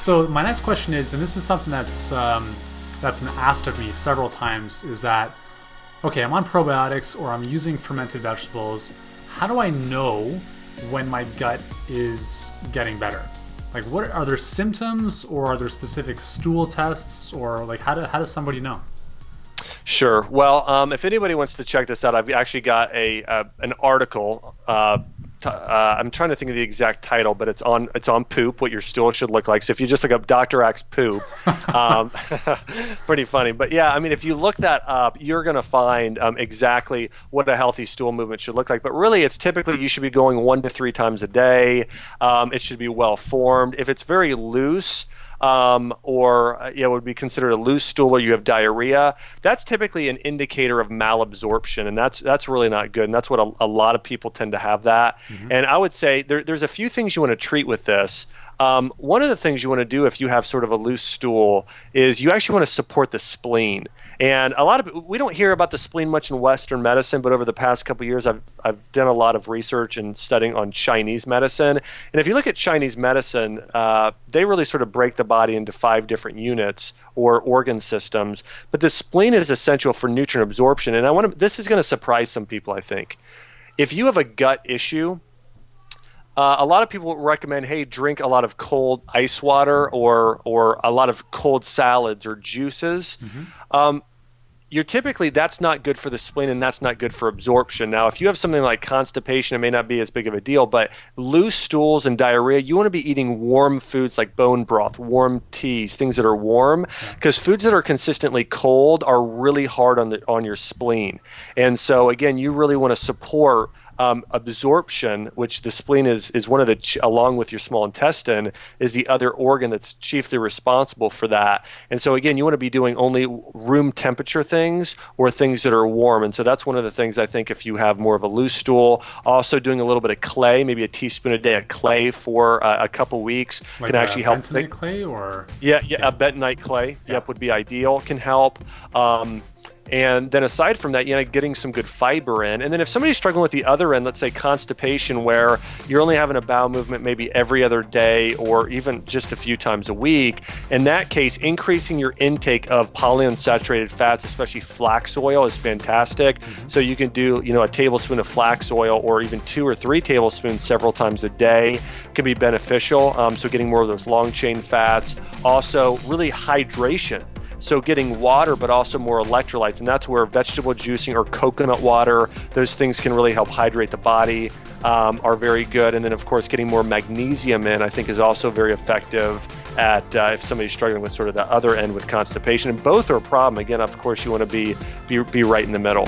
So my next question is, and this is something that's been asked of me several times, is that, okay, I'm on probiotics or I'm using fermented vegetables. How do I know when my gut is getting better? Like, what are there symptoms, or are there specific stool tests, or like how does somebody know? Sure. Well, if anybody wants to check this out, I've actually got an article. I'm trying to think of the exact title, but it's on poop, what your stool should look like. So if you just look up Dr. Axe poop, pretty funny. But yeah, I mean, if you look that up, you're going to find exactly what a healthy stool movement should look like. But really, it's typically you should be going 1 to 3 times a day. It should be well formed. If it's very loose, would be considered a loose stool, or you have diarrhea, that's typically an indicator of malabsorption, and that's really not good, and that's what a lot of people tend to have that. And I would say there's a few things you want to treat with this. One of the things you want to do if you have sort of a loose stool is you actually want to support the spleen. And we don't hear about the spleen much in Western medicine, but over the past couple of years, I've done a lot of research and studying on Chinese medicine. And if you look at Chinese medicine, they really sort of break the body into 5 different units or organ systems. But the spleen is essential for nutrient absorption. And this is going to surprise some people, I think. If you have a gut issue, a lot of people recommend, hey, drink a lot of cold ice water or a lot of cold salads or juices. That's not good for the spleen, and that's not good for absorption. Now, if you have something like constipation, it may not be as big of a deal, but loose stools and diarrhea, you want to be eating warm foods like bone broth, warm teas, things that are warm, because foods that are consistently cold are really hard on your spleen. And so, again, you really want to support absorption, which the spleen is one of along with your small intestine, is the other organ that's chiefly responsible for that. And so again, you want to be doing only room temperature things or things that are warm. And so that's one of the things I think if you have more of a loose stool. Also doing a little bit of clay, maybe a teaspoon a day of clay for a couple weeks, like can actually help. Bentonite clay, or a bentonite clay, would be ideal, can help. And then aside from that, getting some good fiber in. And then if somebody's struggling with the other end, let's say constipation, where you're only having a bowel movement maybe every other day or even just a few times a week, in that case, increasing your intake of polyunsaturated fats, especially flax oil, is fantastic. So you can do, a tablespoon of flax oil or even 2 or 3 tablespoons several times a day can be beneficial. So getting more of those long chain fats. Also, really hydration. So getting water, but also more electrolytes. And that's where vegetable juicing or coconut water, those things can really help hydrate the body, are very good. And then, of course, getting more magnesium in, I think, is also very effective at if somebody's struggling with sort of the other end with constipation. And both are a problem. Again, of course, you want to be right in the middle.